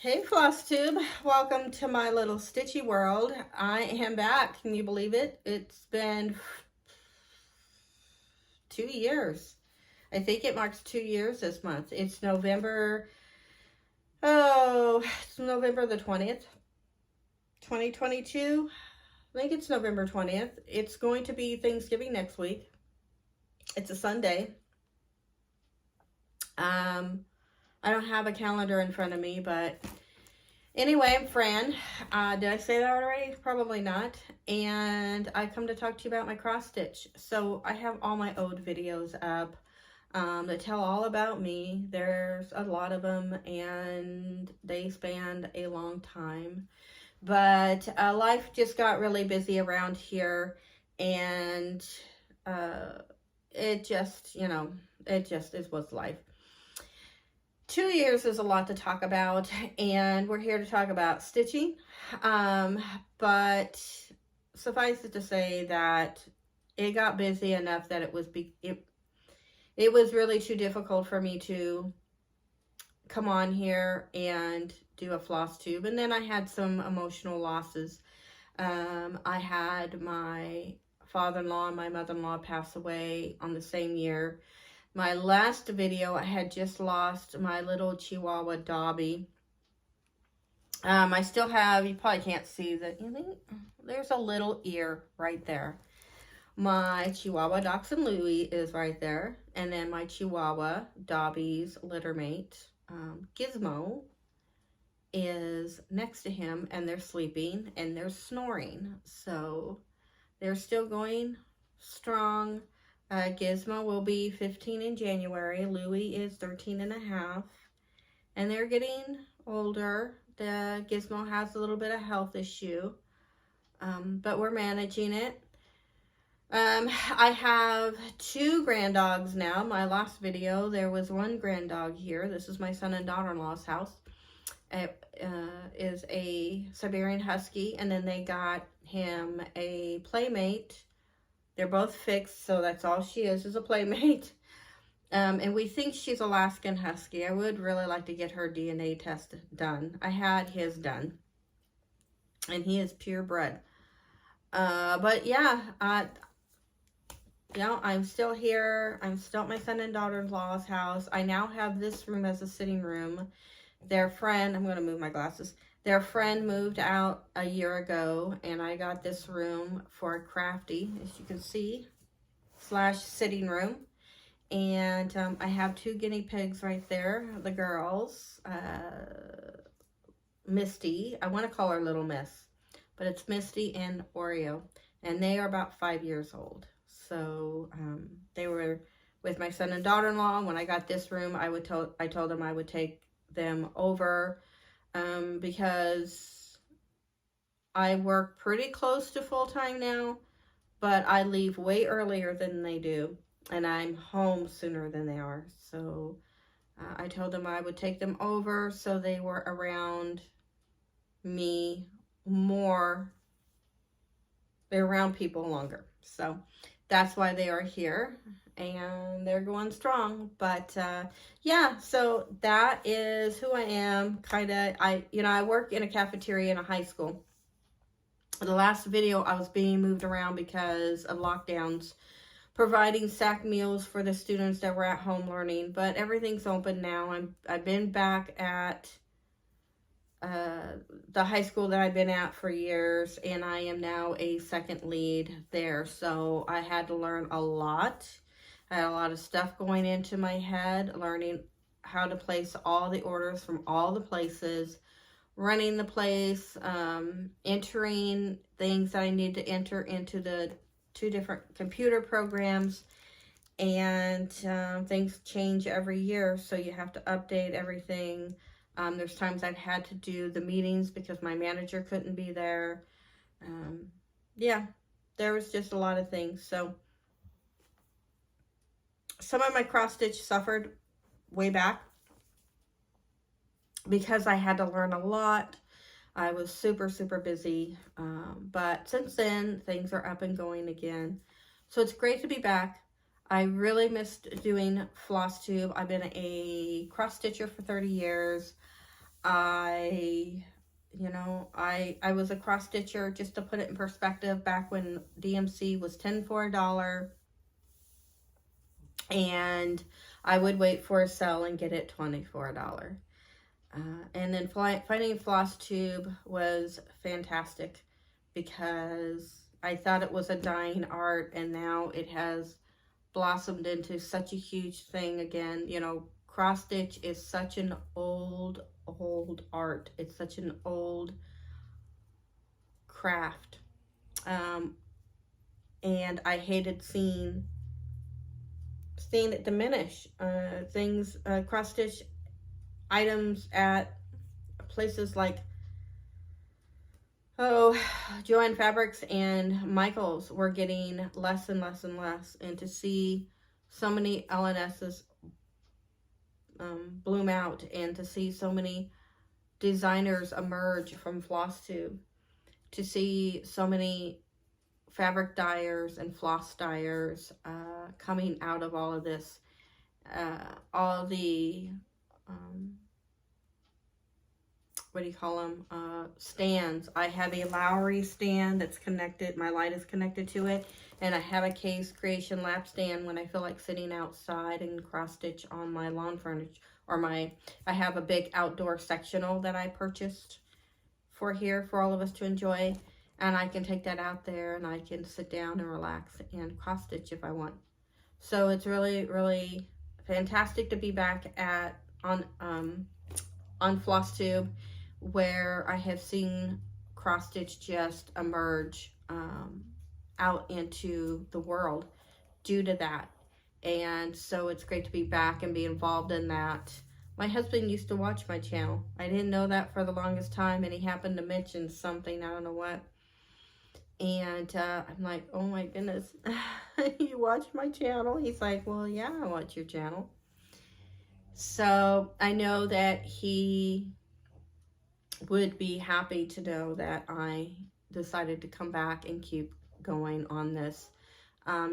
Hey Floss Tube, welcome to my little stitchy world. I am back. Can you believe it? It's been 2 years. I think it marks 2 years this month. It's November, it's November the 20th, 2022. I think it's November 20th. It's going to be Thanksgiving next week. It's a Sunday. I don't have a calendar in front of me, but anyway, I'm Fran. Did I say that already? Probably not. And I come to talk to you about my cross stitch. So I have all my old videos up that tell all about me. There's a lot of them and they spanned a long time. But life just got really busy around here and it just, it just is what's life. 2 years is a lot to talk about, and we're here to talk about stitching. But suffice it to say that it got busy enough that it was really too difficult for me to come on here and do a floss tube. And then I had some emotional losses. I had my father-in-law and my mother-in-law pass away on the same year. My last video, I had just lost my little Chihuahua Dobby. I still have, you probably can't see that, there's a little ear right there. My Chihuahua Dachshund Louie is right there. And then my Chihuahua Dobby's littermate, Gizmo, is next to him. And they're sleeping and they're snoring. So they're still going strong. Gizmo will be 15 in January. Louie is 13 and a half. And they're getting older. The Gizmo has a little bit of health issue. But we're managing it. I have 2 grand dogs now. My last video, there was 1 grand dog here. This is my son and daughter-in-law's house. It is a Siberian Husky. And then they got him a Playmate. They're both fixed, so that's all she is a Playmate. And we think she's Alaskan Husky. I would really like to get her DNA test done. I had his done. And he is purebred. But yeah, I'm still here. I'm still at my son and daughter-in-law's house. I now have this room as a sitting room. Their friend, I'm going to move my glasses. Their friend moved out a year ago, and I got this room for Crafty, as you can see, / sitting room. And I have 2 guinea pigs right there, the girls. Misty, I want to call her Little Miss, but it's Misty and Oreo, and they are about 5 years old. So they were with my son and daughter-in-law. When I got this room, I told them I would take them over. Because I work pretty close to full-time now, but I leave way earlier than they do, and I'm home sooner than they are. So I told them I would take them over so they were around me more. They're around people longer. So that's why they are here. And they're going strong. But yeah, so that is who I am. I work in a cafeteria in a high school. The last video I was being moved around because of lockdowns, providing sack meals for the students that were at home learning. But everything's open now. I've been back at the high school that I've been at for years, and I am now a second lead there. So I had to learn a lot. I had a lot of stuff going into my head, learning how to place all the orders from all the places, running the place, entering things that I need to enter into the 2 different computer programs. And things change every year, so you have to update everything. There's times I've had to do the meetings because my manager couldn't be there. Yeah, there was just a lot of things. So some of my cross stitch suffered way back because I had to learn a lot. I was super, super busy. But since then, things are up and going again. So it's great to be back. I really missed doing floss tube. I've been a cross stitcher for 30 years. I was a cross stitcher, just to put it in perspective, back when DMC was 10 for $1, and I would wait for a sale and get it 20 for $1. And then finding a floss tube was fantastic, because I thought it was a dying art, and now it has blossomed into such a huge thing again. Cross stitch is such an old art. It's such an old craft. And I hated seeing it diminish. Cross stitch items at places like Joann Fabrics and Michaels were getting less and less and less, and to see so many LNSs bloom out, and to see so many designers emerge from floss tube, to see so many fabric dyers and floss dyers coming out of all of this, all the what do you call them, stands. I have a Lowry stand that's connected, my light is connected to it, and I have a Case Creation lap stand when I feel like sitting outside and cross stitch on my lawn furniture, or I have a big outdoor sectional that I purchased for here for all of us to enjoy, and I can take that out there and I can sit down and relax and cross stitch if I want. So it's really, really fantastic to be back on floss tube, where I have seen cross stitch just emerge out into the world due to that. And so it's great to be back and be involved in that. My husband used to watch my channel. I didn't know that for the longest time, and he happened to mention something, I don't know what. And I'm like, oh my goodness, you watch my channel? He's like, well, yeah, I watch your channel. So I know that he would be happy to know that I decided to come back and keep going on this.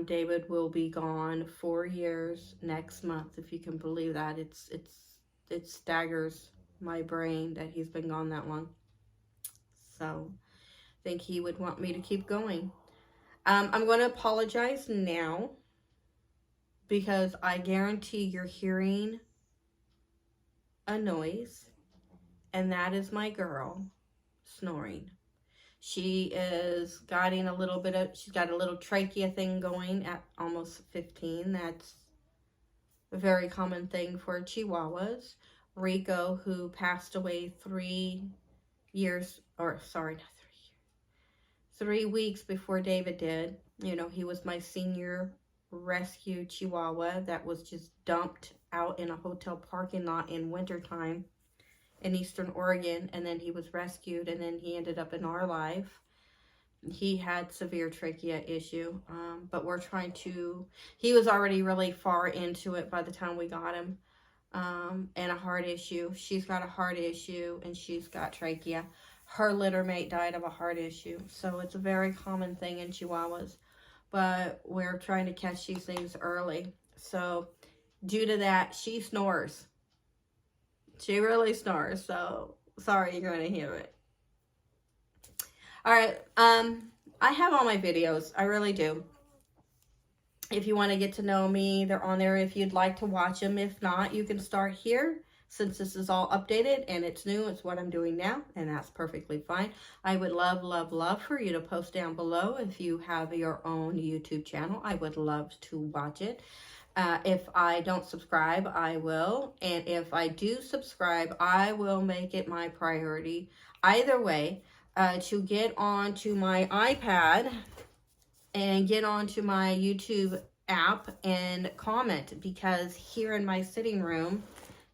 David will be gone 4 years next month, if you can believe that. It staggers my brain that he's been gone that long. So I think he would want me to keep going. I'm going to apologize now, because I guarantee you're hearing a noise, and that is my girl snoring. She is getting a little bit of, she's got a little trachea thing going at almost 15. That's a very common thing for Chihuahuas. Rico, who passed away 3 weeks before David did. He was my senior rescue Chihuahua that was just dumped out in a hotel parking lot in wintertime in Eastern Oregon, and then he was rescued, and then he ended up in our life. He had severe trachea issue, but we're trying to, he was already really far into it by the time we got him, and a heart issue. She's got a heart issue, and she's got trachea. Her litter mate died of a heart issue, so it's a very common thing in Chihuahuas, but we're trying to catch these things early. So due to that, she snores. She really snores, so sorry you're going to hear it. All right, I have all my videos. I really do. If you want to get to know me, they're on there if you'd like to watch them. If not, you can start here. Since this is all updated and it's new, it's what I'm doing now, and that's perfectly fine. I would love, love, love for you to post down below if you have your own YouTube channel. I would love to watch it. If I don't subscribe, I will. And if I do subscribe, I will make it my priority, either way, to get onto my iPad and get onto my YouTube app and comment, because here in my sitting room,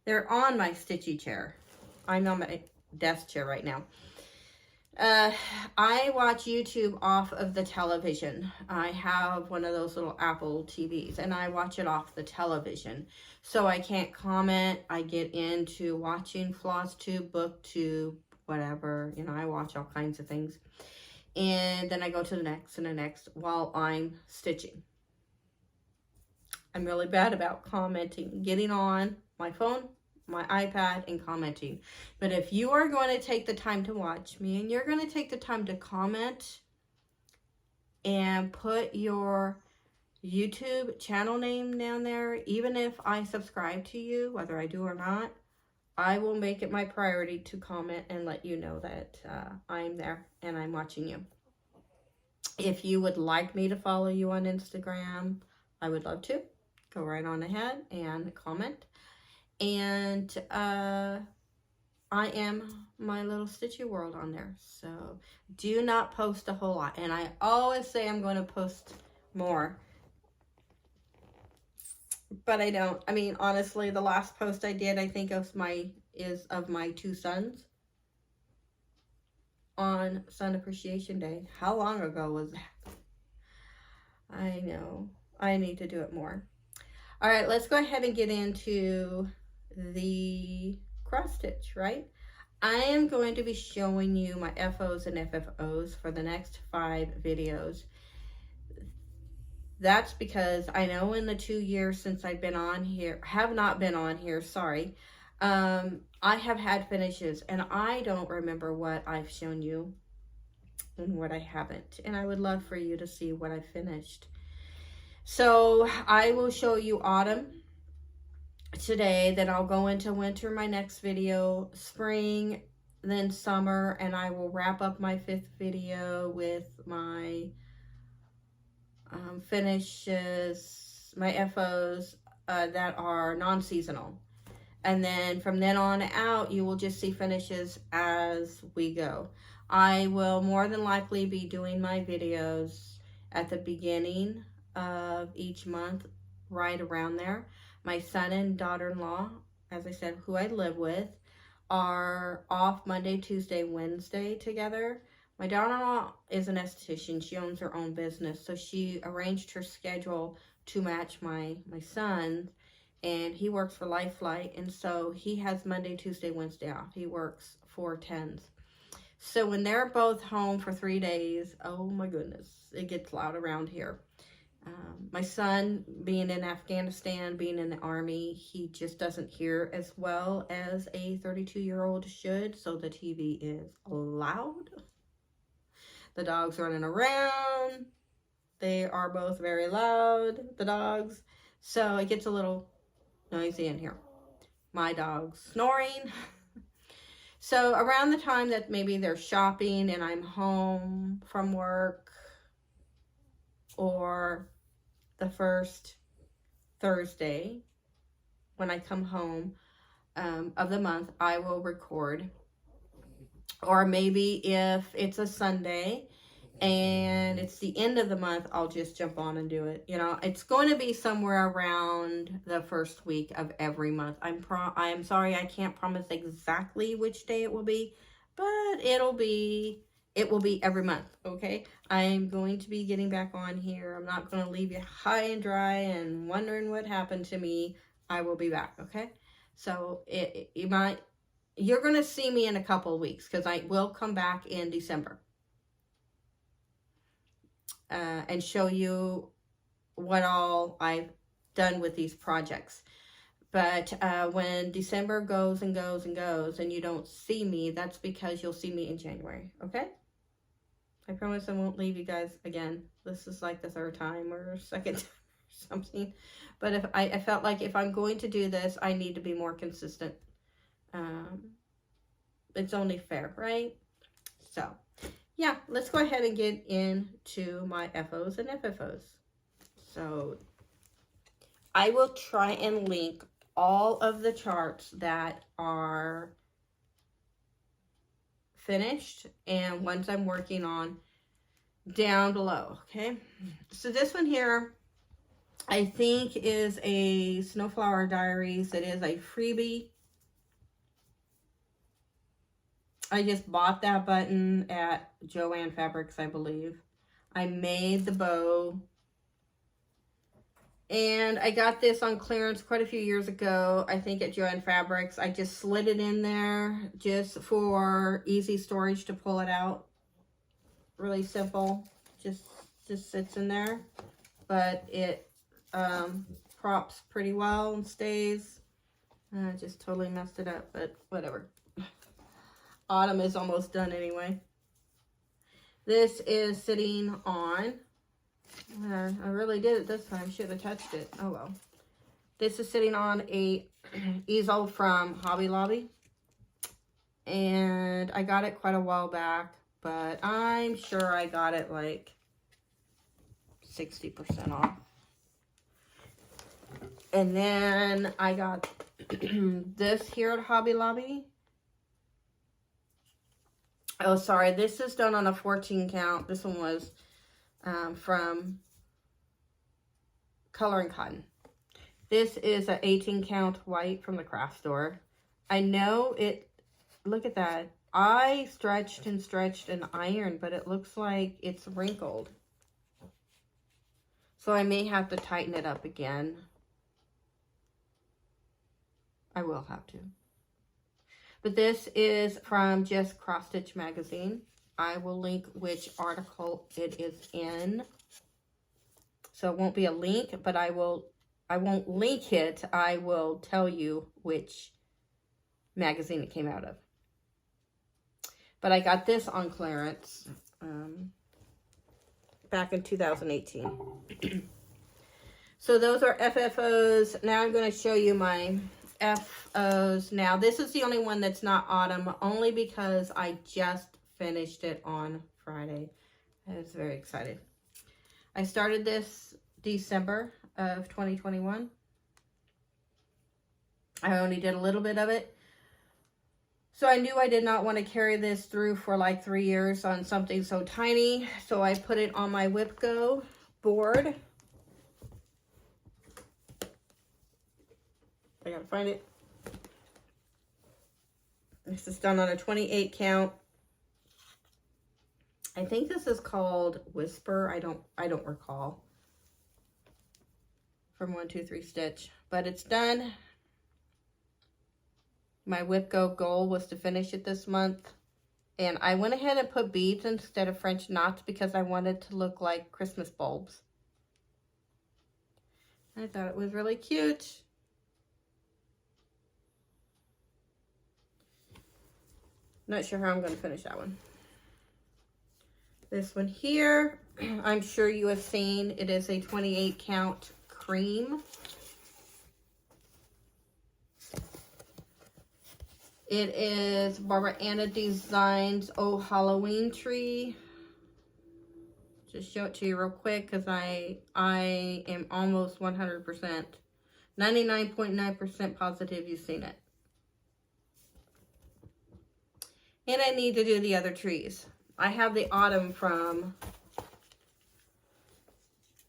they're on my stitchy chair. I'm on my desk chair right now. I watch YouTube off of the television. I have one of those little Apple TVs, and I watch it off the television. So I can't comment. I get into watching FlossTube, BookTube, whatever. I watch all kinds of things. And then I go to the next and the next while I'm stitching. I'm really bad about commenting. Getting on my phone, my iPad and commenting. But if you are going to take the time to watch me and you're going to take the time to comment and put your YouTube channel name down there, even if I subscribe to you, whether I do or not, I will make it my priority to comment and let you know that I'm there and I'm watching you. If you would like me to follow you on Instagram, I would love to. Go right on ahead and comment. And I am my little Stitchy World on there. So do not post a whole lot. And I always say I'm going to post more, but I don't. I mean, honestly, the last post I did, I think is of my 2 sons on Son Appreciation Day. How long ago was that? I know. I need to do it more. All right, let's go ahead and get into the cross stitch, right? I am going to be showing you my FOs and FFOs for the next 5 videos. That's because I know in the 2 years since I've been on here, have not been on here, sorry, I have had finishes and I don't remember what I've shown you and what I haven't. And I would love for you to see what I finished. So I will show you autumn today, then I'll go into winter my next video, spring, then summer, and I will wrap up my 5th video with my finishes, my FOs that are non-seasonal. And then from then on out, you will just see finishes as we go. I will more than likely be doing my videos at the beginning of each month, right around there. My son and daughter-in-law, as I said, who I live with, are off Monday, Tuesday, Wednesday together. My daughter-in-law is an esthetician. She owns her own business, so she arranged her schedule to match my son, and he works for Life Flight, and so he has Monday, Tuesday, Wednesday off. He works 4/10s. So when they're both home for 3 days, oh my goodness, it gets loud around here. My son, being in Afghanistan, being in the Army, he just doesn't hear as well as a 32-year-old should, so the TV is loud. The dogs running around. They are both very loud, the dogs. So it gets a little noisy in here. My dog's snoring. So around the time that maybe they're shopping and I'm home from work, or the first Thursday when I come home of the month, I will record. Or maybe if it's a Sunday and it's the end of the month, I'll just jump on and do it. You know, it's going to be somewhere around the first week of every month. I'm sorry, I can't promise exactly which day it will be, but it will be every month, okay? I'm going to be getting back on here. I'm not going to leave you high and dry and wondering what happened to me. I will be back, okay? So you're going to see me in a couple of weeks because I will come back in December and show you what all I've done with these projects. But when December goes and goes and goes and you don't see me, that's because you'll see me in January, okay? I promise I won't leave you guys again. This is like the 3rd time or 2nd time or something. But if I felt like if I'm going to do this, I need to be more consistent. It's only fair, right? So, yeah, let's go ahead and get into my FOs and FFOs. So, I will try and link all of the charts that are finished and ones I'm working on down below, okay? So this one here, I think is a Snowflower Diaries. It is a freebie. I just bought that button at Joann Fabrics, I believe. I made the bow. And I got this on clearance quite a few years ago, I think at Joann Fabrics. I just slid it in there just for easy storage to pull it out. Really simple. Just sits in there. But it props pretty well and stays. I just totally messed it up, but whatever. Autumn is almost done anyway. This is sitting on, I really did it this time. Should have touched it. Oh well. This is sitting on a easel from Hobby Lobby. And I got it quite a while back, but I'm sure I got it like 60% off. And then I got this here at Hobby Lobby. Oh, sorry. This is done on a 14 count. This one was from Color and Cotton. This is an 18 count white from the craft store. I know it, look at that. I stretched and stretched and ironed, but it looks like it's wrinkled. So I may have to tighten it up again. I will have to. But this is from Just Cross Stitch Magazine. I will link which article it is in. So it won't be a link, but I won't link it. I will tell you which magazine it came out of. But I got this on clearance back in 2018. So those are FFOs. Now I'm going to show you my FOs. Now this is the only one that's not autumn, only because I just finished it on Friday. I was very excited. I started this December of 2021. I only did a little bit of it. So I knew I did not want to carry this through for like 3 years on something so tiny. So I put it on my WhipGo board. I gotta find it. This is done on a 28 count. I think this is called Whisper. I don't recall. From 1-2-3 Stitch. But it's done. My WhipGo goal was to finish it this month. And I went ahead and put beads instead of French knots because I wanted to look like Christmas bulbs. I thought it was really cute. Not sure how I'm going to finish that one. This one here, I'm sure you have seen. It is a 28 count cream. It is Barbara Anna Designs Oh Halloween Tree. Just show it to you real quick because I am almost 100%, 99.9% positive you've seen it. And I need to do the other trees. I have the autumn from,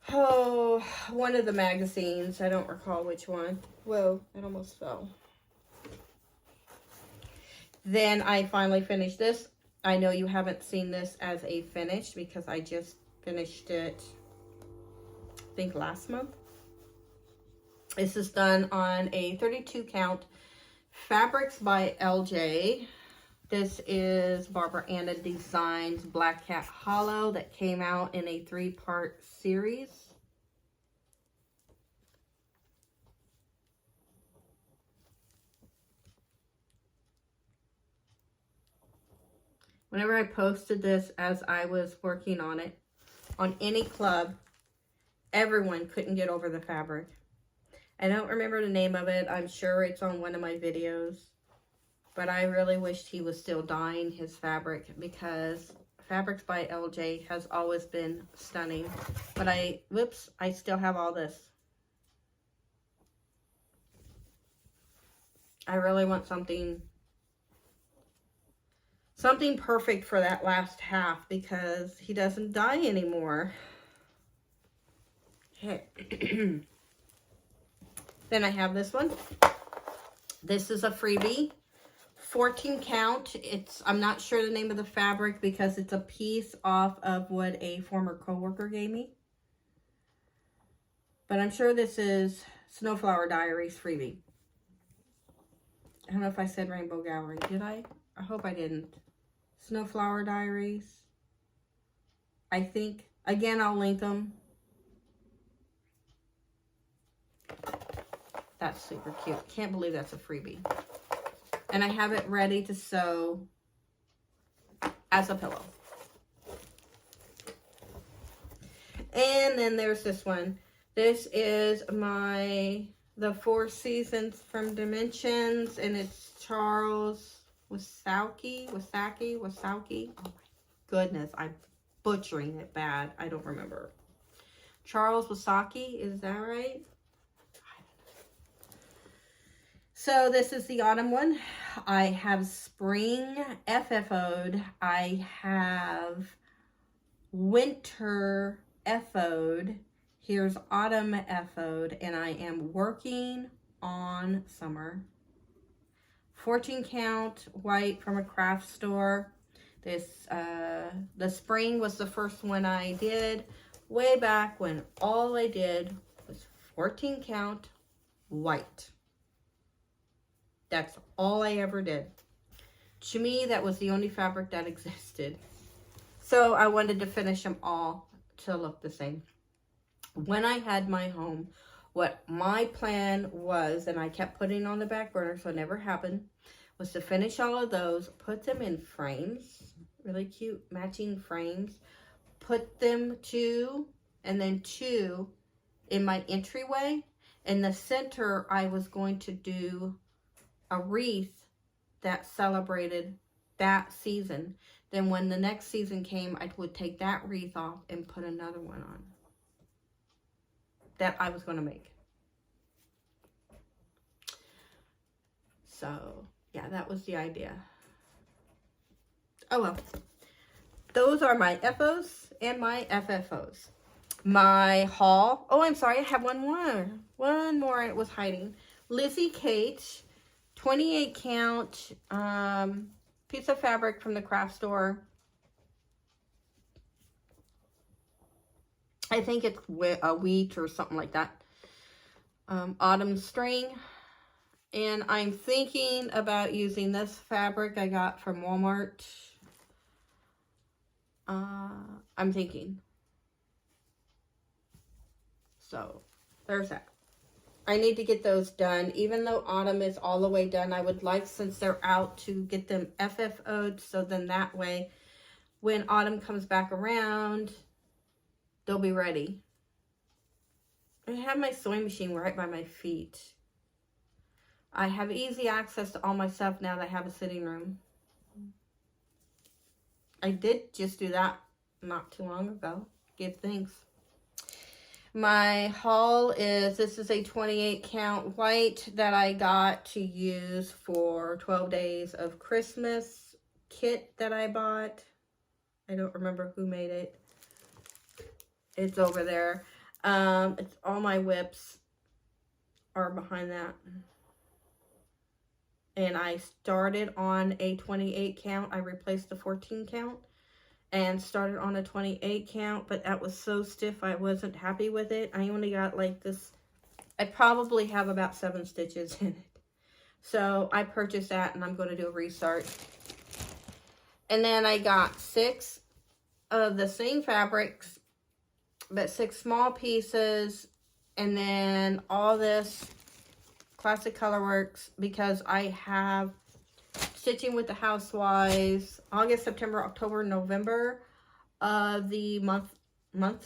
one of the magazines. I don't recall which one. Whoa, it almost fell. Then I finally finished this. I know you haven't seen this as a finish because I just finished it, I think last month. This is done on a 32 count Fabrics by LJ. This is Barbara Anna Designs Black Cat Hollow that came out in a 3-part series. Whenever I posted this as I was working on it, on any club, everyone couldn't get over the fabric. I don't remember the name of it. I'm sure it's on one of my videos. But I really wished he was still dyeing his fabric because Fabrics by LJ has always been stunning. But I still have all this. I really want something perfect for that last half because he doesn't dye anymore. Okay. Then I have this one. This is a freebie. 14 count. I'm not sure the name of the fabric because it's a piece off of what a former coworker gave me. But I'm sure this is Snowflower Diaries freebie. I don't know if I said Rainbow Gallery. Did I? I hope I didn't. Snowflower Diaries. I think. Again, I'll link them. That's super cute. Can't believe that's a freebie. And I have it ready to sew as a pillow. And then there's this one. This is the Four Seasons from Dimensions, and it's Charles Wasaki. Oh my goodness, I'm butchering it bad. I don't remember. Charles Wasaki, is that right? So this is the autumn one. I have spring FFO'd. I have winter FO'd. Here's autumn FO'd, and I am working on summer. 14 count white from a craft store. This the spring was the first one I did way back when all I did was 14 count white. That's all I ever did. To me, that was the only fabric that existed. So I wanted to finish them all to look the same. When I had my home, what my plan was, and I kept putting on the back burner so it never happened, was to finish all of those, put them in frames, really cute matching frames, put them two and then two in my entryway. In the center, I was going to do a wreath that celebrated that season. Then when the next season came, I would take that wreath off and put another one on that I was going to make. So yeah, that was the idea. Oh well, those are my FOs and my FFOs. My haul, oh I'm sorry, I have one more it was hiding. Lizzie Kate 28 count piece of fabric from the craft store. I think it's a wheat or something like that. Autumn string. And I'm thinking about using this fabric I got from Walmart. I'm thinking. So, there's that. I need to get those done. Even though autumn is all the way done, I would like, since they're out, to get them FFO'd. So then that way, when autumn comes back around, they'll be ready. I have my sewing machine right by my feet. I have easy access to all my stuff now that I have a sitting room. I did just do that not too long ago. Give thanks. My haul is, this is a 28 count white that I got to use for 12 days of Christmas kit that I bought. I don't remember who made it. It's over there. It's all my whips are behind that. And I started on a 28 count. I replaced the 14 count and started on a 28 count, but that was so stiff I wasn't happy with it. I only got like this, I probably have about 7 stitches in it. So I purchased that and I'm going to do a restart. And then I got 6 of the same fabrics, but 6 small pieces, and then all this Classic Colorworks, because I have Stitching with the Housewives August, September, October, November of the month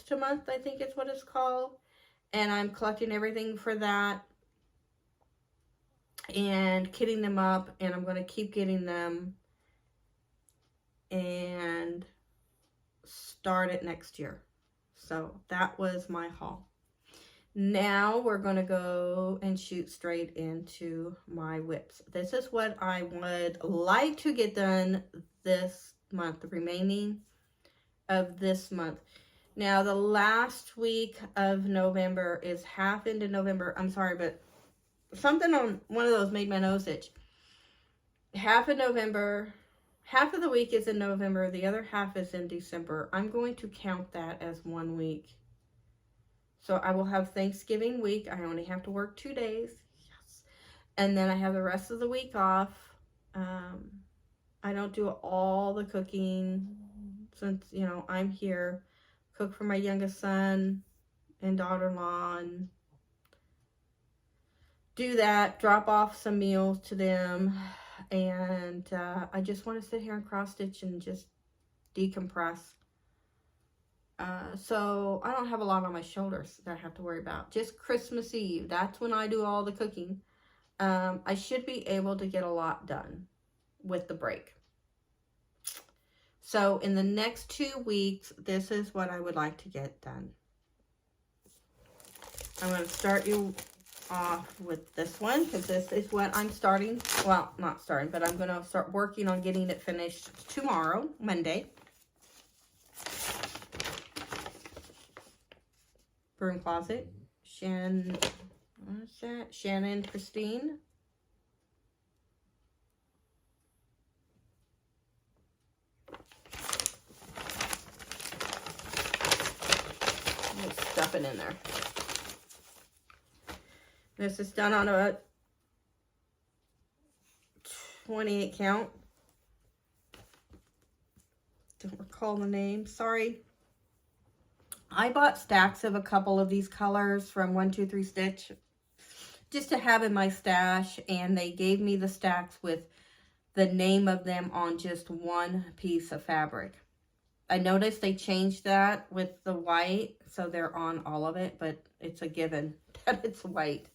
to month, I think is what it's called. And I'm collecting everything for that and kitting them up, and I'm going to keep getting them and start it next year. So that was my haul. Now we're going to go and shoot straight into my whips. This is what I would like to get done this month, the remaining of this month. Now the last week of November is half into November. I'm sorry, but something on one of those made my nose itch. Half of November, half of the week is in November, the other half is in December. I'm going to count that as 1 week. So I will have Thanksgiving week. I only have to work 2 days. Yes. And then I have the rest of the week off. I don't do all the cooking since, you know, I'm here. Cook for my youngest son and daughter-in-law. And do that, drop off some meals to them, and I just want to sit here and cross stitch and just decompress. So I don't have a lot on my shoulders that I have to worry about. Just Christmas Eve, that's when I do all the cooking. I should be able to get a lot done with the break. So in the next 2 weeks, this is what I would like to get done. I'm going to start you off with this one, because this is what I'm starting. Well, not starting, but I'm going to start working on getting it finished tomorrow, Monday. Broom Closet. What's that? Shannon Christine. Just stuff it in there. This is done on a 28 count. Don't recall the name, sorry. I bought stacks of a couple of these colors from 123 Stitch just to have in my stash, and they gave me the stacks with the name of them on just one piece of fabric. I noticed they changed that with the white, so they're on all of it, but it's a given that it's white.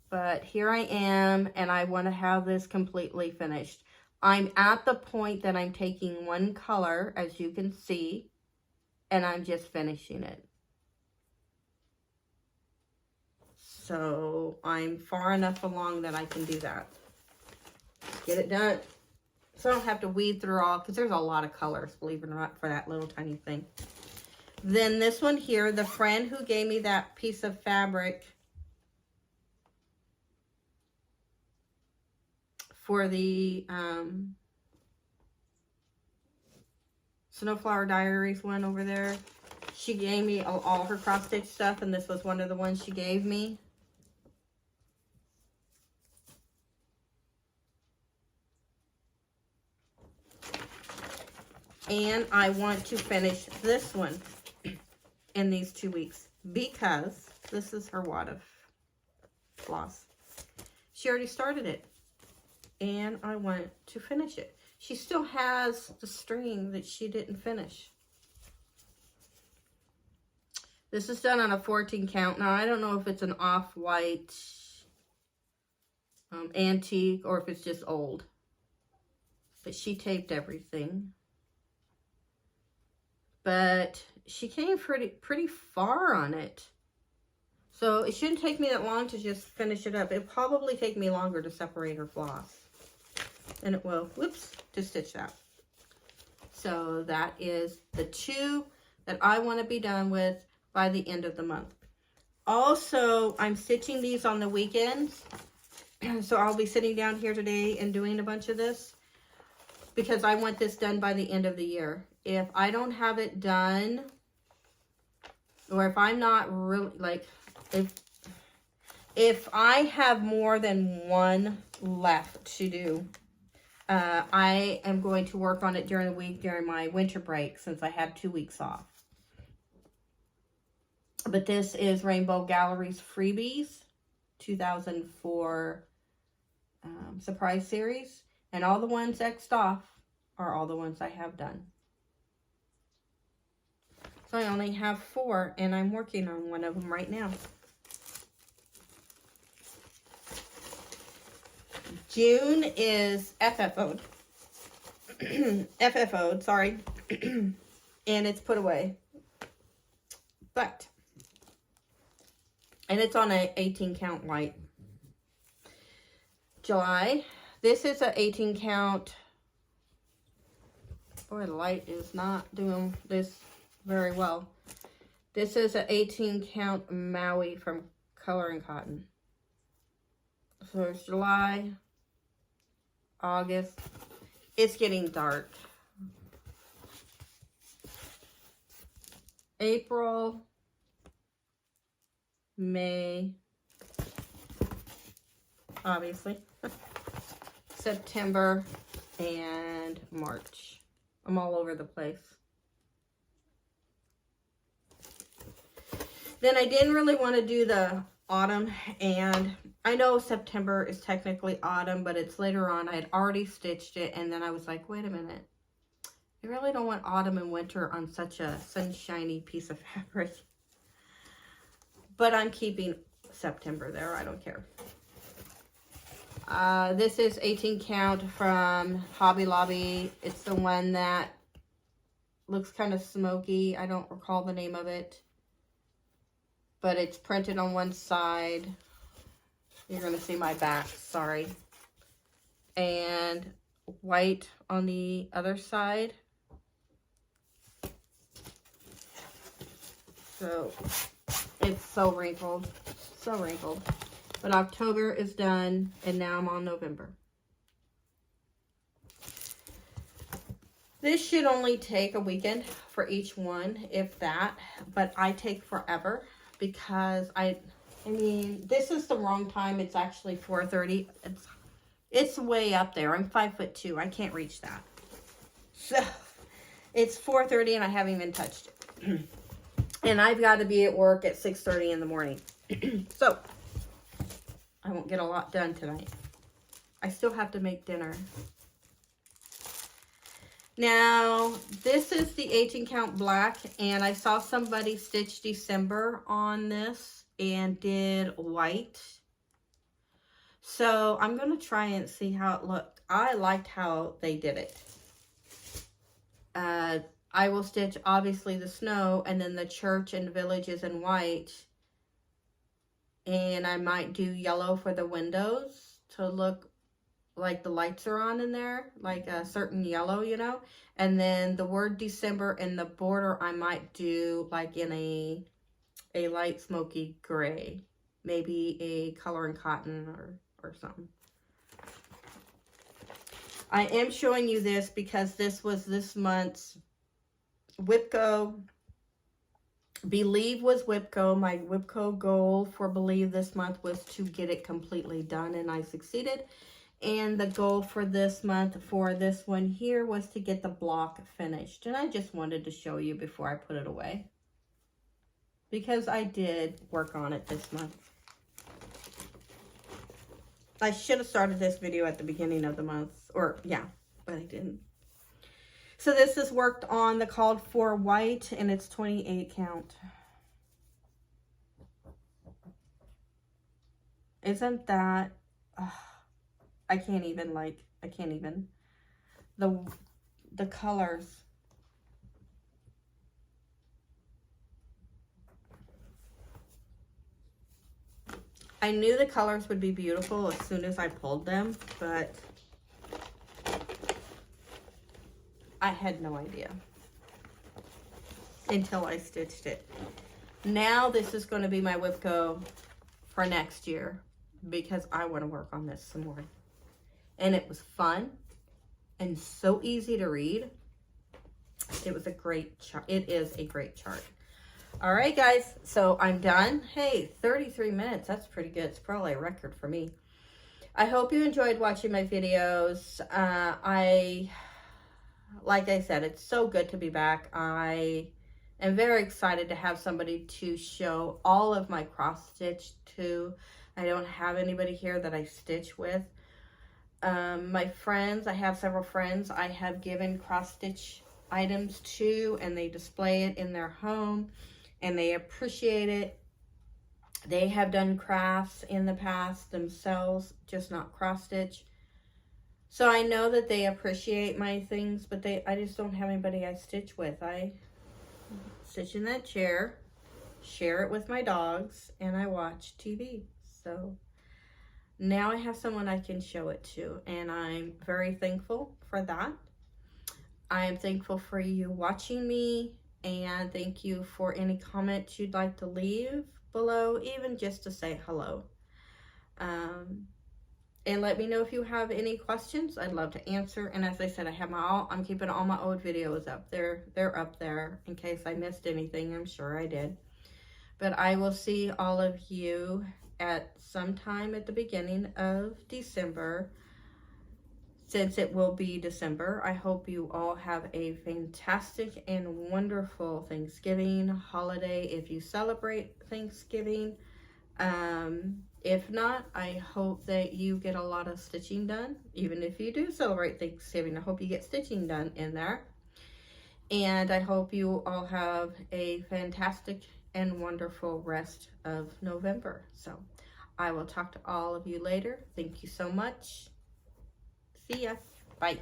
But here I am, and I want to have this completely finished. I'm at the point that I'm taking one color, as you can see, and I'm just finishing it. So I'm far enough along that I can do that. Get it done. So I don't have to weed through all, because there's a lot of colors, believe it or not, for that little tiny thing. Then this one here, the friend who gave me that piece of fabric for the Snowflower Diaries one over there, she gave me all her cross stitch stuff, and this was one of the ones she gave me. And I want to finish this one in these 2 weeks, because this is her wad of floss. She already started it, and I want to finish it. She still has the string that she didn't finish. This is done on a 14 count. Now, I don't know if it's an off-white antique or if it's just old. But she taped everything. But she came pretty far on it. So it shouldn't take me that long to just finish it up. It'll probably take me longer to separate her floss. And it will, whoops, to stitch that. So that is the 2 that I want to be done with by the end of the month. Also, I'm stitching these on the weekends. So I'll be sitting down here today and doing a bunch of this, because I want this done by the end of the year. If I don't have it done, or if I'm not really, like, if I have more than one left to do, I am going to work on it during the week during my winter break, since I have 2 weeks off. But this is Rainbow Galleries Freebies 2004 Surprise Series. And all the ones X'd off are all the ones I have done. So I only have 4, and I'm working on one of them right now. June is FFO'd. FFO'd, sorry. And it's put away. But, and it's on a 18 count white. July, this is a 18 count. Boy, the light is not doing this very well. This is an 18 count Maui from Color and Cotton. So it's July, August. It's getting dark. April, May, obviously, September, and March. I'm all over the place. Then I didn't really want to do the autumn, and I know September is technically autumn, but it's later on. I had already stitched it, and then I was like, wait a minute. I really don't want autumn and winter on such a sunshiny piece of fabric. But I'm keeping September there. I don't care. This is 18 count from Hobby Lobby. It's the one that looks kind of smoky. I don't recall the name of it. But it's printed on one side. You're going to see my back. Sorry. And white on the other side. So it's so wrinkled. So wrinkled. But October is done, and now I'm on November. This should only take a weekend for each one, if that. But I take forever because I mean, this is the wrong time. It's actually 4:30. It's way up there. I'm 5'2". I can't reach that. So it's 4:30 and I haven't even touched it. And I've got to be at work at 6:30 in the morning. So I won't get a lot done tonight. I still have to make dinner. Now, this is the 18 count black, and I saw somebody stitch December on this and did white. So I'm going to try and see how it looked. I liked how they did it. I will stitch, obviously, the snow, and then the church and villages in white. And I might do yellow for the windows to look like the lights are on in there, like a certain yellow, you know. And then the word December in the border, I might do like in a light smoky gray. Maybe a color and cotton or something. I am showing you this because this was this month's WIPCO. Believe was WIPCO. My WIPCO goal for Believe this month was to get it completely done, and I succeeded. And the goal for this month for this one here was to get the block finished. And I just wanted to show you before I put it away, because I did work on it this month. I should have started this video at the beginning of the month, or yeah, but I didn't. So this is worked on the called for white, and it's 28 count. Isn't that, I can't even, the colors. I knew the colors would be beautiful as soon as I pulled them, but I had no idea until I stitched it. Now this is going to be my WIPCO for next year because I want to work on this some more. And it was fun and so easy to read. It was a great chart. It is a great chart. All right, guys, so I'm done. Hey, 33 minutes. That's pretty good. It's probably a record for me. I hope you enjoyed watching my videos. Like I said, it's so good to be back. I am very excited to have somebody to show all of my cross stitch to. I don't have anybody here that I stitch with. My friends, I have several friends I have given cross stitch items to, and they display it in their home, and they appreciate it. They have done crafts in the past themselves, just not cross stitch. So I know that they appreciate my things, but I just don't have anybody I stitch with. I stitch in that chair, share it with my dogs, and I watch TV. So now I have someone I can show it to, and I'm very thankful for that. I am thankful for you watching me, and thank you for any comments you'd like to leave below, even just to say hello. And let me know if you have any questions. I'd love to answer. And as I said, I'm keeping all my old videos up there. They're up there in case I missed anything. I'm sure I did. But I will see all of you at some time at the beginning of December. Since it will be December, I hope you all have a fantastic and wonderful Thanksgiving holiday if you celebrate Thanksgiving. If not, I hope that you get a lot of stitching done. Even if you do celebrate Thanksgiving, I hope you get stitching done in there. And I hope you all have a fantastic and wonderful rest of November. So I will talk to all of you later. Thank you so much. See ya. Bye.